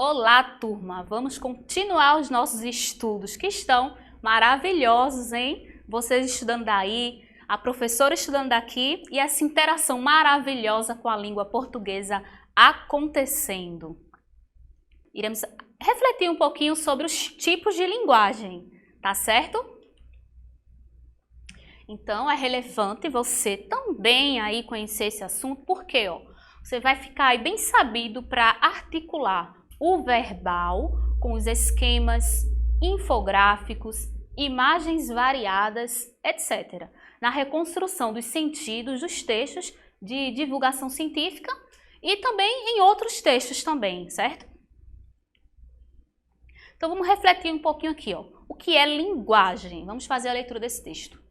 Olá, turma! Vamos continuar os nossos estudos que estão maravilhosos, hein? Vocês estudando daí, a professora estudando daqui e essa interação maravilhosa com a língua portuguesa acontecendo. Iremos refletir um pouquinho sobre os tipos de linguagem, tá certo? Então, é relevante você também aí conhecer esse assunto, porque você vai ficar aí bem sabido para articular o verbal com os esquemas infográficos, imagens variadas, etc. Na reconstrução dos sentidos dos textos de divulgação científica e também em outros textos também, certo? Então vamos refletir um pouquinho aqui, o que é linguagem? Vamos fazer a leitura desse texto.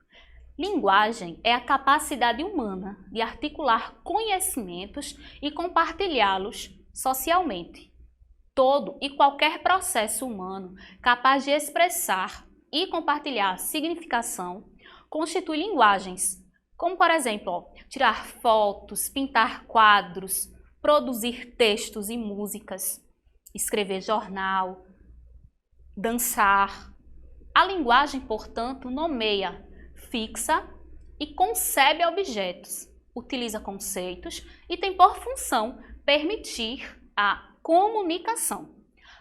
Linguagem é a capacidade humana de articular conhecimentos e compartilhá-los socialmente. Todo e qualquer processo humano capaz de expressar e compartilhar significação constitui linguagens, como por exemplo, tirar fotos, pintar quadros, produzir textos e músicas, escrever jornal, dançar. A linguagem, portanto, nomeia, fixa e concebe objetos, utiliza conceitos e tem por função permitir a comunicação.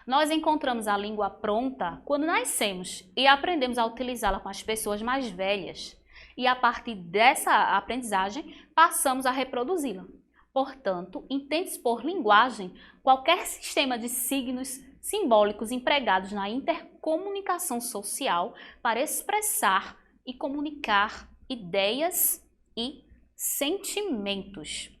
Nós encontramos a língua pronta quando nascemos e aprendemos a utilizá-la com as pessoas mais velhas. E a partir dessa aprendizagem, passamos a reproduzi-la. Portanto, entende-se por linguagem qualquer sistema de signos simbólicos empregados na intercomunicação social para expressar e comunicar ideias e sentimentos.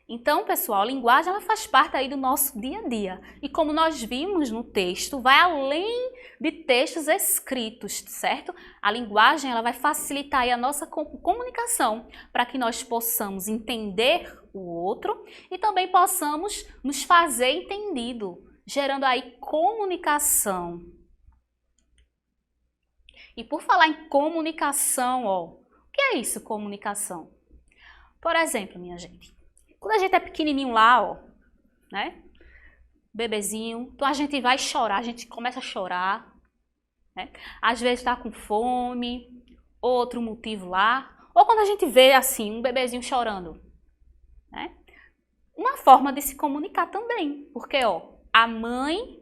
Então, pessoal, a linguagem ela faz parte aí do nosso dia a dia. E como nós vimos no texto, vai além de textos escritos, certo? A linguagem ela vai facilitar aí a nossa comunicação para que nós possamos entender o outro e também possamos nos fazer entendido, gerando aí comunicação. E por falar em comunicação, o que é isso, comunicação? Por exemplo, minha gente, quando a gente é pequenininho lá, né? Bebezinho, então a gente vai chorar, a gente começa a chorar, né? Às vezes está com fome, outro motivo lá, ou quando a gente vê assim um bebezinho chorando, né? Uma forma de se comunicar também, porque a mãe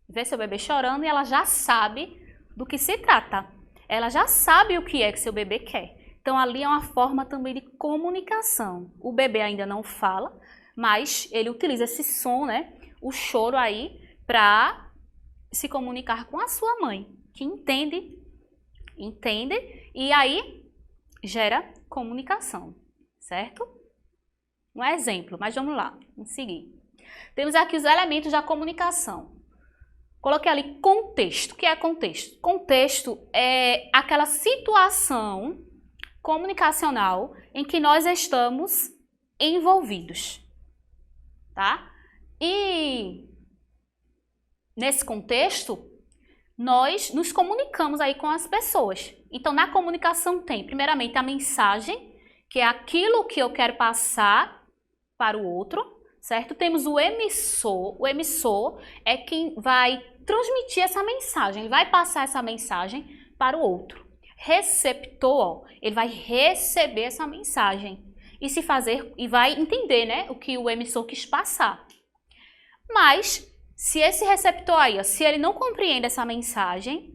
vê seu bebê chorando e ela já sabe do que se trata. Ela já sabe o que é que seu bebê quer. Então, ali é uma forma também de comunicação. O bebê ainda não fala, mas ele utiliza esse som, né? O choro aí, para se comunicar com a sua mãe, que entende, e aí gera comunicação, certo? Um exemplo, mas vamos lá, vamos seguir. Temos aqui os elementos da comunicação. Coloquei ali contexto. O que é contexto? Contexto é aquela situação comunicacional em que nós estamos envolvidos, tá? E nesse contexto, nós nos comunicamos aí com as pessoas. Então, na comunicação tem, primeiramente, a mensagem, que é aquilo que eu quero passar para o outro, certo? Temos o emissor. O emissor é quem vai transmitir essa mensagem, ele vai passar essa mensagem para o outro. Receptor, ele vai receber essa mensagem e vai entender, né, o que o emissor quis passar. Mas, se esse receptor aí, se ele não compreende essa mensagem,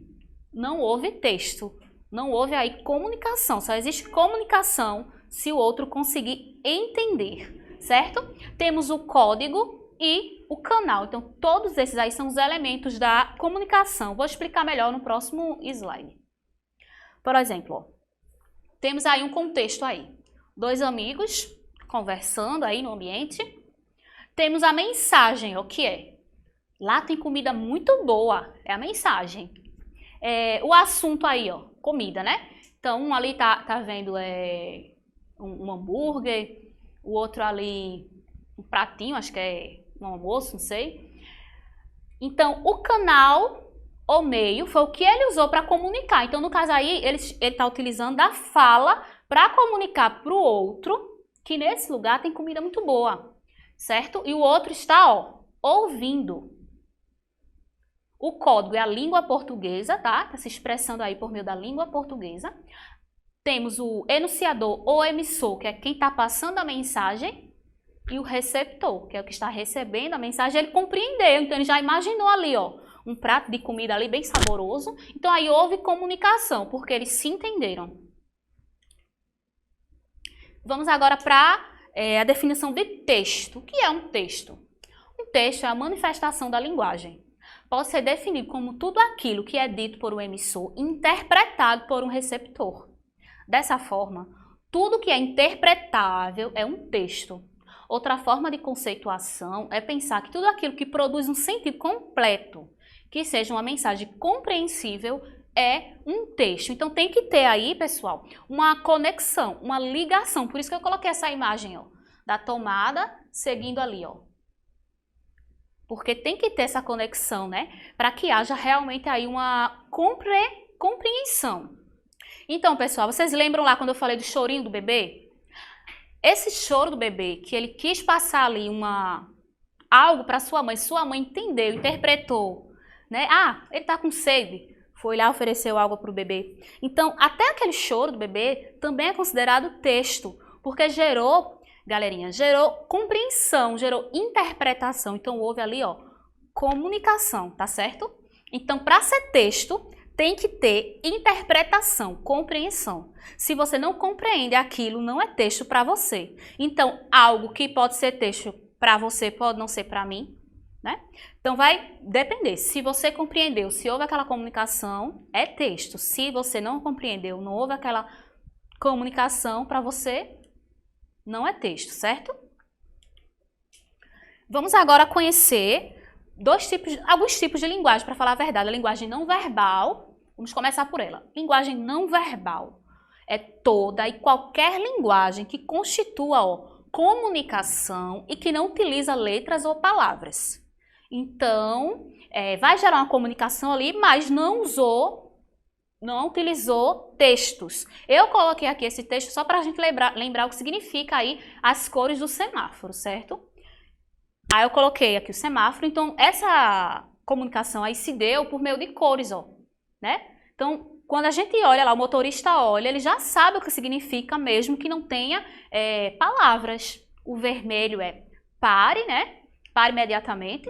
não houve texto, não houve aí comunicação. Só existe comunicação se o outro conseguir entender, certo? Temos o código e o canal. Então, todos esses aí são os elementos da comunicação. Vou explicar melhor no próximo slide. Por exemplo, temos aí um contexto aí. Dois amigos conversando aí no ambiente. Temos a mensagem, o que é? Lá tem comida muito boa, é a mensagem. O assunto aí, comida, né? Então, um ali tá vendo um hambúrguer, o outro ali um pratinho, acho que é um almoço, não sei. Então, o canal, o meio, foi o que ele usou para comunicar. Então, no caso aí, ele está utilizando a fala para comunicar para o outro que nesse lugar tem comida muito boa. certo? E o outro está, ó, ouvindo. O código é a língua portuguesa, tá? Está se expressando aí por meio da língua portuguesa. Temos o enunciador ou emissor, que é quem está passando a mensagem, e o receptor, que é o que está recebendo a mensagem. Ele compreendeu, então ele já imaginou ali, ó, um prato de comida ali bem saboroso. Então aí houve comunicação, porque eles se entenderam. Vamos agora para a definição de texto. O que é um texto? Um texto é a manifestação da linguagem. Pode ser definido como tudo aquilo que é dito por um emissor, interpretado por um receptor. Dessa forma, tudo que é interpretável é um texto. Outra forma de conceituação é pensar que tudo aquilo que produz um sentido completo, que seja uma mensagem compreensível, é um texto. Então tem que ter aí, pessoal, uma conexão, uma ligação. Por isso que eu coloquei essa imagem, ó, da tomada seguindo ali, ó. Porque tem que ter essa conexão, né? Para que haja realmente aí uma compreensão. Então, pessoal, vocês lembram lá quando eu falei do chorinho do bebê? Esse choro do bebê, que ele quis passar ali algo para sua mãe entendeu, interpretou, né? Ah, ele tá com sede, foi lá, ofereceu algo para o bebê. Então, até aquele choro do bebê também é considerado texto, porque gerou, galerinha, gerou compreensão, gerou interpretação. Então, houve ali, ó, comunicação, tá certo? Então, para ser texto, tem que ter interpretação, compreensão. Se você não compreende aquilo, não é texto para você. Então, algo que pode ser texto para você pode não ser para mim, né? Então, vai depender. Se você compreendeu, se houve aquela comunicação, é texto. Se você não compreendeu, não houve aquela comunicação, para você, não é texto, certo? Vamos agora conhecer alguns tipos de linguagem, para falar a verdade. A linguagem não verbal, vamos começar por ela. Linguagem não verbal é toda e qualquer linguagem que constitua, ó, comunicação e que não utiliza letras ou palavras. Então, vai gerar uma comunicação ali, mas não utilizou textos. Eu coloquei aqui esse texto só para a gente lembrar o que significa aí as cores do semáforo, certo? Aí eu coloquei aqui o semáforo, então essa comunicação aí se deu por meio de cores, ó, né? Então, quando a gente olha lá, o motorista olha, ele já sabe o que significa mesmo que não tenha palavras. O vermelho é pare, né? Pare imediatamente.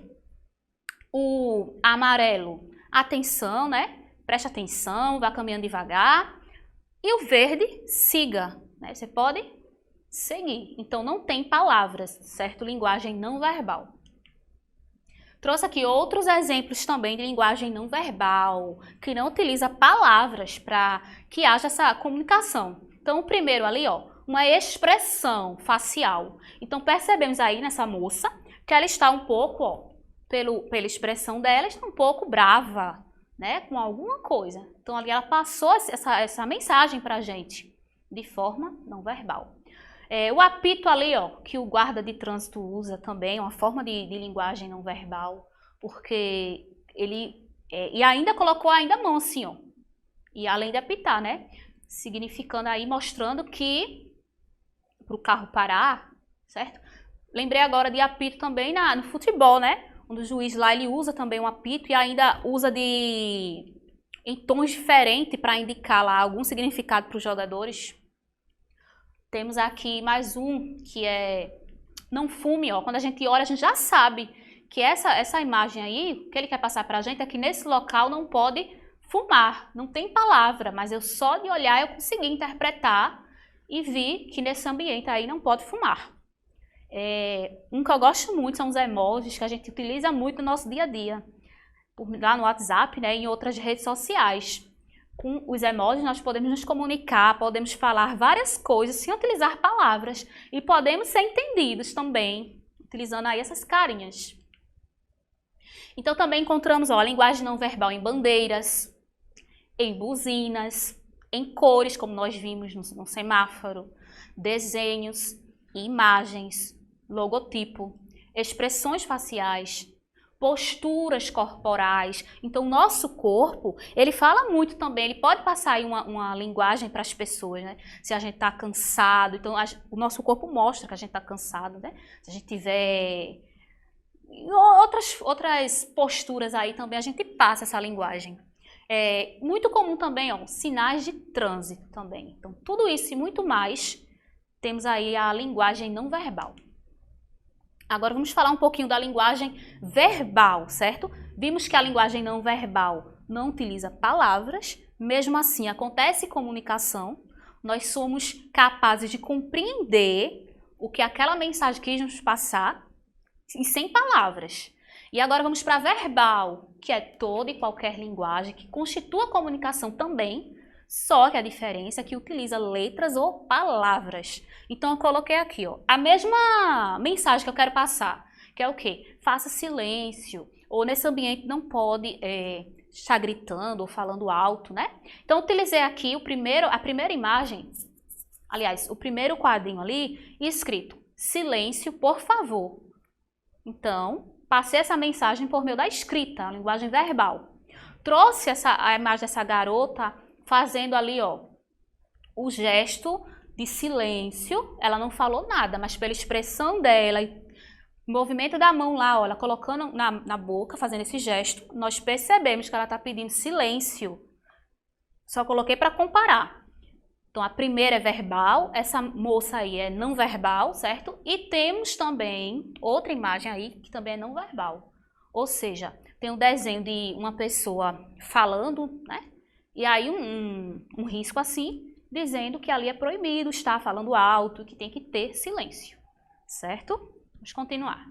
O amarelo, atenção, né? Preste atenção, vá caminhando devagar. E o verde, siga, né? Você pode seguir. Então, não tem palavras, certo? Linguagem não verbal. Trouxe aqui outros exemplos também de linguagem não verbal, que não utiliza palavras para que haja essa comunicação. Então, o primeiro ali, ó, uma expressão facial. Então, percebemos aí nessa moça que ela está um pouco, ó, pela expressão dela, está um pouco brava, né, com alguma coisa. Então, ali ela passou essa mensagem para a gente de forma não verbal. O apito ali, ó, que o guarda de trânsito usa também, uma forma de linguagem não verbal, porque ele... e ainda colocou ainda a mão assim, ó, e além de apitar, né, significando aí, mostrando que para o carro parar, certo? Lembrei agora de apito também no futebol, né? Onde o juiz lá ele usa também um apito e ainda usa em tons diferentes para indicar lá algum significado para os jogadores. Temos aqui mais um que é não fume, ó. Quando a gente olha, a gente já sabe que essa imagem aí, o que ele quer passar para a gente é que nesse local não pode fumar, não tem palavra, mas eu só de olhar eu consegui interpretar e vi que nesse ambiente aí não pode fumar. Um que eu gosto muito são os emojis, que a gente utiliza muito no nosso dia a dia, lá no WhatsApp, né, e em outras redes sociais. Com os emojis nós podemos nos comunicar, podemos falar várias coisas sem utilizar palavras e podemos ser entendidos também, utilizando aí essas carinhas. Então também encontramos, ó, a linguagem não verbal em bandeiras, em buzinas, em cores, como nós vimos no semáforo, desenhos, imagens, logotipo, expressões faciais, posturas corporais. Então, o nosso corpo, ele fala muito também, ele pode passar aí uma linguagem para as pessoas, né? Se a gente está cansado, então o nosso corpo mostra que a gente está cansado, né? Se a gente tiver outras posturas aí também, a gente passa essa linguagem. É muito comum também, ó, sinais de trânsito também. Então, tudo isso e muito mais, temos aí a linguagem não verbal. Agora vamos falar um pouquinho da linguagem verbal, certo? Vimos que a linguagem não verbal não utiliza palavras, mesmo assim acontece comunicação, nós somos capazes de compreender o que aquela mensagem quis nos passar e sem palavras. E agora vamos para verbal, que é toda e qualquer linguagem que constitua a comunicação também, só que a diferença é que utiliza letras ou palavras. Então eu coloquei aqui, ó, a mesma mensagem que eu quero passar, que é o quê? Faça silêncio, ou nesse ambiente não pode estar gritando ou falando alto, né? Então eu utilizei aqui a primeira imagem, aliás, o primeiro quadrinho ali, escrito silêncio, por favor. Então, passei essa mensagem por meio da escrita, a linguagem verbal. Trouxe a imagem dessa garota fazendo ali, ó, o gesto de silêncio. Ela não falou nada, mas pela expressão dela, o movimento da mão lá, ó, ela colocando na boca, fazendo esse gesto, nós percebemos que ela está pedindo silêncio. Só coloquei para comparar. Então, a primeira é verbal, essa moça aí é não verbal, certo? E temos também outra imagem aí que também é não verbal. Ou seja, tem um desenho de uma pessoa falando, né? E aí um risco assim, dizendo que ali é proibido estar falando alto, que tem que ter silêncio, certo? Vamos continuar.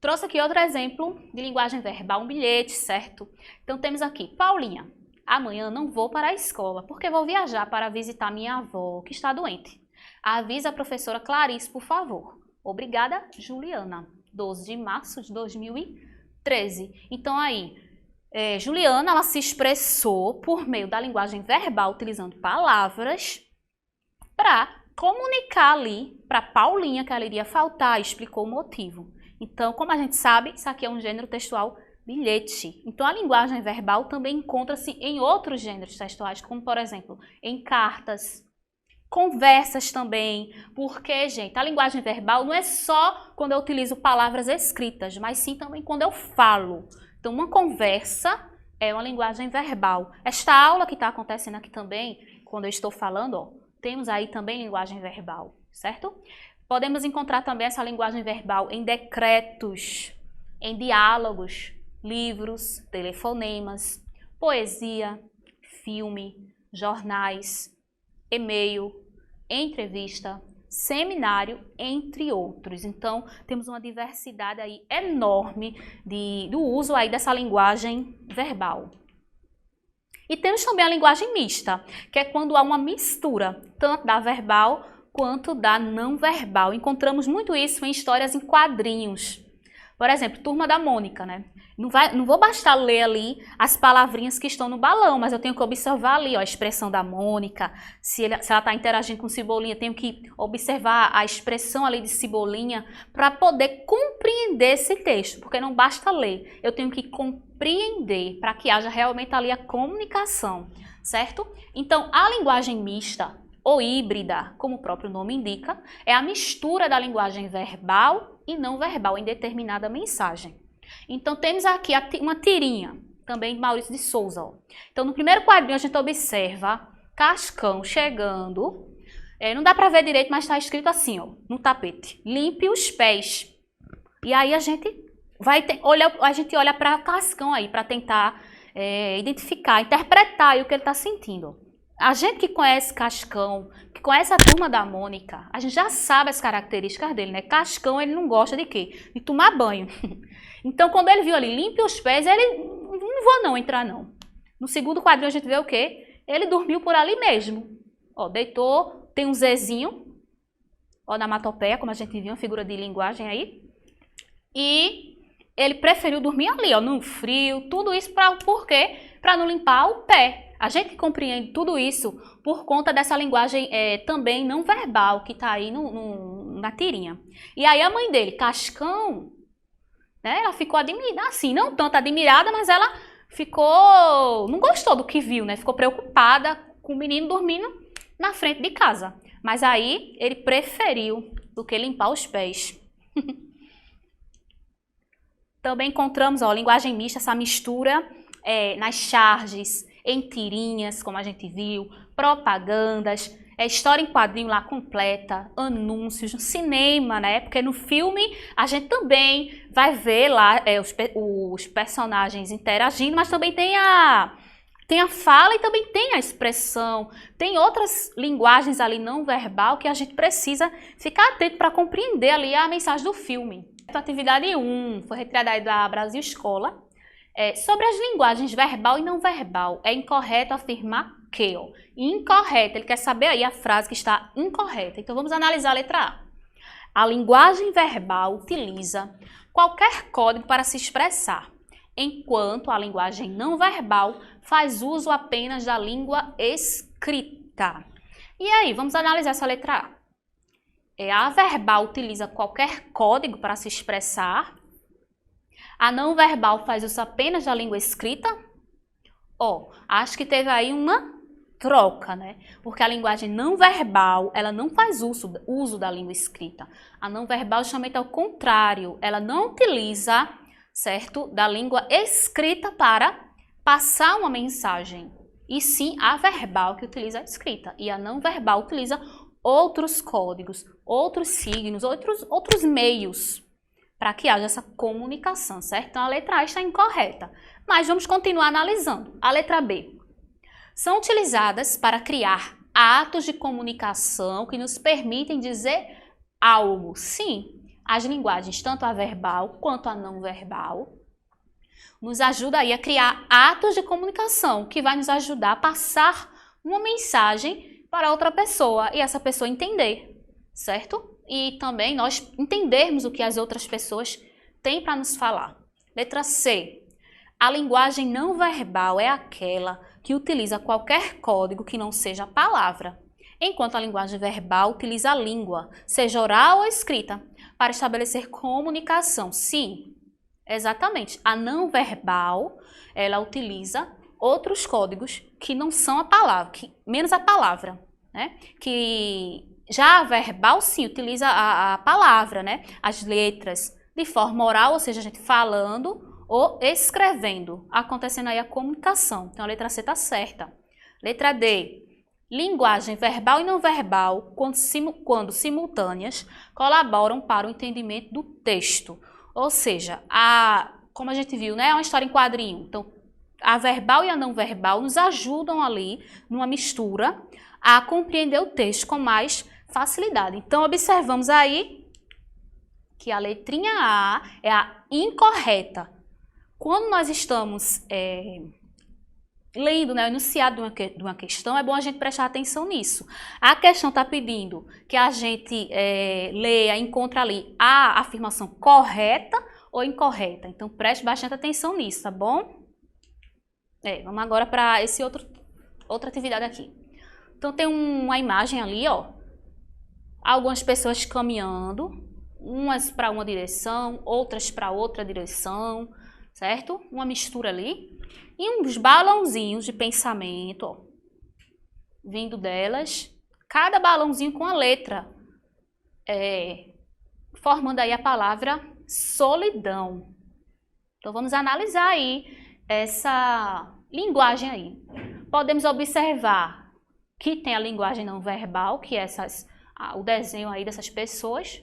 Trouxe aqui outro exemplo de linguagem verbal, um bilhete, certo? Então temos aqui, Paulinha, amanhã não vou para a escola, porque vou viajar para visitar minha avó, que está doente. Avisa a professora Clarice, por favor. Obrigada, Juliana. 12 de março de 2013. Então aí, Juliana, ela se expressou por meio da linguagem verbal, utilizando palavras, para comunicar ali para Paulinha que ela iria faltar, e explicou o motivo. Então, como a gente sabe, isso aqui é um gênero textual bilhete. Então, a linguagem verbal também encontra-se em outros gêneros textuais, como, por exemplo, em cartas, conversas também, porque, gente, a linguagem verbal não é só quando eu utilizo palavras escritas, mas sim também quando eu falo. Então, uma conversa é uma linguagem verbal. Esta aula que está acontecendo aqui também, quando eu estou falando, ó, temos aí também linguagem verbal, certo? Podemos encontrar também essa linguagem verbal em decretos, em diálogos, livros, telefonemas, poesia, filme, jornais, e-mail, entrevista, seminário, entre outros. Então, temos uma diversidade aí enorme do uso aí dessa linguagem verbal. E temos também a linguagem mista, que é quando há uma mistura, tanto da verbal quanto da não verbal. Encontramos muito isso em histórias em quadrinhos. Por exemplo, Turma da Mônica, né? Não vou bastar ler ali as palavrinhas que estão no balão, mas eu tenho que observar ali, ó, a expressão da Mônica, se ela está interagindo com Cebolinha, tenho que observar a expressão ali de Cebolinha para poder compreender esse texto, porque não basta ler, eu tenho que compreender para que haja realmente ali a comunicação, certo? Então, a linguagem mista ou híbrida, como o próprio nome indica, é a mistura da linguagem verbal e não verbal em determinada mensagem. Então, temos aqui uma tirinha, também de Maurício de Souza. Ó. Então, no primeiro quadrinho, a gente observa Cascão chegando. Não dá para ver direito, mas está escrito assim, ó, no tapete. Limpe os pés. E aí, a gente olha para Cascão aí, para tentar identificar, interpretar aí o que ele está sentindo. A gente que conhece Cascão, que conhece a Turma da Mônica, a gente já sabe as características dele, né? Cascão, ele não gosta de quê? De tomar banho. Então, quando ele viu ali, limpe os pés, ele, não vou não entrar não. No segundo quadrinho a gente vê o quê? Ele dormiu por ali mesmo. Ó, deitou, tem um Zezinho, ó, na matopeia, como a gente viu, uma figura de linguagem aí. E ele preferiu dormir ali, ó, no frio, tudo isso por quê? Para não limpar o pé. A gente compreende tudo isso por conta dessa linguagem também não verbal que está aí na tirinha. E aí a mãe dele, Cascão, né? Ela ficou admirada, assim, não tanto admirada, mas ela ficou, não gostou do que viu, né? Ficou preocupada com o menino dormindo na frente de casa. Mas aí ele preferiu do que limpar os pés. Também encontramos, ó, linguagem mista, essa mistura nas charges, em tirinhas, como a gente viu, propagandas, história em quadrinho lá completa, anúncios, no cinema, né? Porque no filme a gente também vai ver lá os personagens interagindo, mas também tem a fala e também tem a expressão, tem outras linguagens ali não verbal que a gente precisa ficar atento para compreender ali a mensagem do filme. A atividade 1 foi retirada aí da Brasil Escola. Sobre as linguagens verbal e não verbal, é incorreto afirmar que, ó, incorreto, ele quer saber aí a frase que está incorreta. Então vamos analisar a letra A. A linguagem verbal utiliza qualquer código para se expressar, enquanto a linguagem não verbal faz uso apenas da língua escrita. E aí, vamos analisar essa letra A. A verbal utiliza qualquer código para se expressar. A não verbal faz uso apenas da língua escrita. Acho que teve aí uma troca, né? Porque a linguagem não verbal, ela não faz uso da língua escrita. A não verbal, justamente ao contrário, ela não utiliza, certo, da língua escrita para passar uma mensagem. E sim a verbal que utiliza a escrita. E a não verbal utiliza outros códigos, outros signos, outros meios para que haja essa comunicação, certo? Então a letra A está incorreta. Mas vamos continuar analisando. A letra B. São utilizadas para criar atos de comunicação que nos permitem dizer algo. Sim, as linguagens, tanto a verbal quanto a não verbal, nos ajuda aí a criar atos de comunicação que vai nos ajudar a passar uma mensagem para outra pessoa e essa pessoa entender, certo? E também nós entendermos o que as outras pessoas têm para nos falar. Letra C. A linguagem não verbal é aquela que utiliza qualquer código que não seja palavra, enquanto a linguagem verbal utiliza a língua, seja oral ou escrita, para estabelecer comunicação. Sim, exatamente. A não verbal, ela utiliza outros códigos que não são a palavra, menos a palavra, né? Que já a verbal, sim, utiliza a palavra, né? As letras de forma oral, ou seja, a gente falando ou escrevendo, acontecendo aí a comunicação. Então a letra C está certa. Letra D. Linguagem verbal e não verbal, quando simultâneas, colaboram para o entendimento do texto. Ou seja, como a gente viu, né, é uma história em quadrinho. Então, a verbal e a não verbal nos ajudam ali, numa mistura, a compreender o texto com mais facilidade. Então, observamos aí que a letrinha A é a incorreta. Quando nós estamos lendo, né, o enunciado de uma questão, é bom a gente prestar atenção nisso. A questão está pedindo que a gente leia, encontre ali a afirmação correta ou incorreta. Então, preste bastante atenção nisso, tá bom? Vamos agora para outra atividade aqui. Então, tem uma imagem ali, ó. Algumas pessoas caminhando, umas para uma direção, outras para outra direção, certo? Uma mistura ali. E uns balãozinhos de pensamento, ó, vindo delas. Cada balãozinho com a letra, formando aí a palavra solidão. Então, vamos analisar aí essa linguagem aí. Podemos observar que tem a linguagem não verbal, que é o desenho aí dessas pessoas,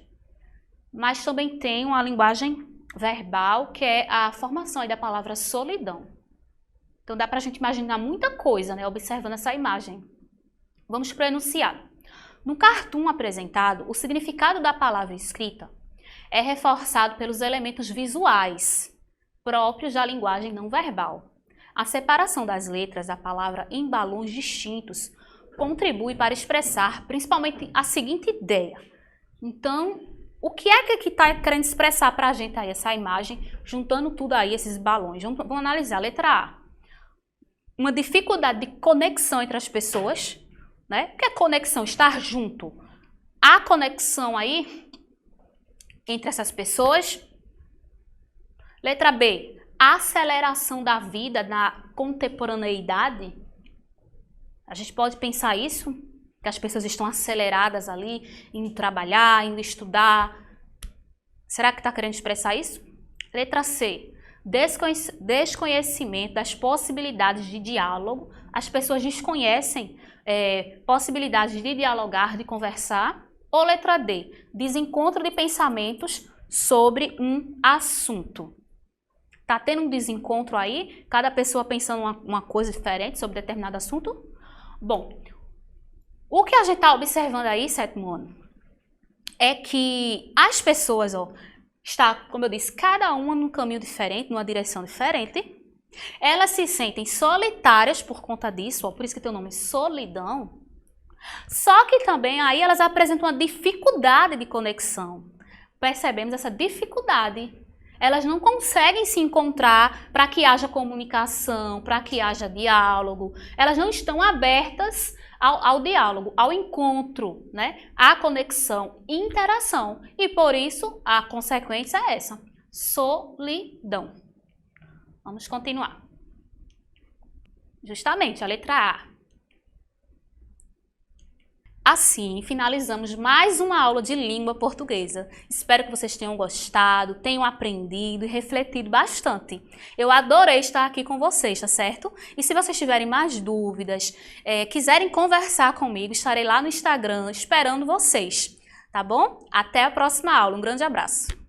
mas também tem uma linguagem verbal, que é a formação aí da palavra solidão. Então dá para a gente imaginar muita coisa, né, observando essa imagem. Vamos para o enunciado. No cartoon apresentado, o significado da palavra escrita é reforçado pelos elementos visuais próprios da linguagem não verbal. A separação das letras da palavra em balões distintos contribui para expressar principalmente a seguinte ideia. Então, o que é que está querendo expressar para a gente aí essa imagem, juntando tudo aí, esses balões? Vamos analisar. Letra A. Uma dificuldade de conexão entre as pessoas, né? O que é conexão? Estar junto. Há conexão aí entre essas pessoas. Letra B, aceleração da vida na contemporaneidade. A gente pode pensar isso, que as pessoas estão aceleradas ali, indo trabalhar, indo estudar. Será que está querendo expressar isso? Letra C, desconhecimento das possibilidades de diálogo. As pessoas desconhecem possibilidades de dialogar, de conversar. Ou letra D, desencontro de pensamentos sobre um assunto. Tá tendo um desencontro aí? Cada pessoa pensando uma coisa diferente sobre determinado assunto? Bom, o que a gente está observando aí, sétimo ano, é que as pessoas, está, como eu disse, cada uma num caminho diferente, numa direção diferente. Elas se sentem solitárias por conta disso, por isso que tem o nome solidão. Só que também aí elas apresentam uma dificuldade de conexão. Percebemos essa dificuldade. Elas não conseguem se encontrar para que haja comunicação, para que haja diálogo. Elas não estão abertas ao diálogo, ao encontro, né? À conexão, interação. E por isso a consequência é essa, solidão. Vamos continuar. Justamente a letra A. Assim, finalizamos mais uma aula de língua portuguesa. Espero que vocês tenham gostado, tenham aprendido e refletido bastante. Eu adorei estar aqui com vocês, tá certo? E se vocês tiverem mais dúvidas, quiserem conversar comigo, estarei lá no Instagram esperando vocês, tá bom? Até a próxima aula. Um grande abraço.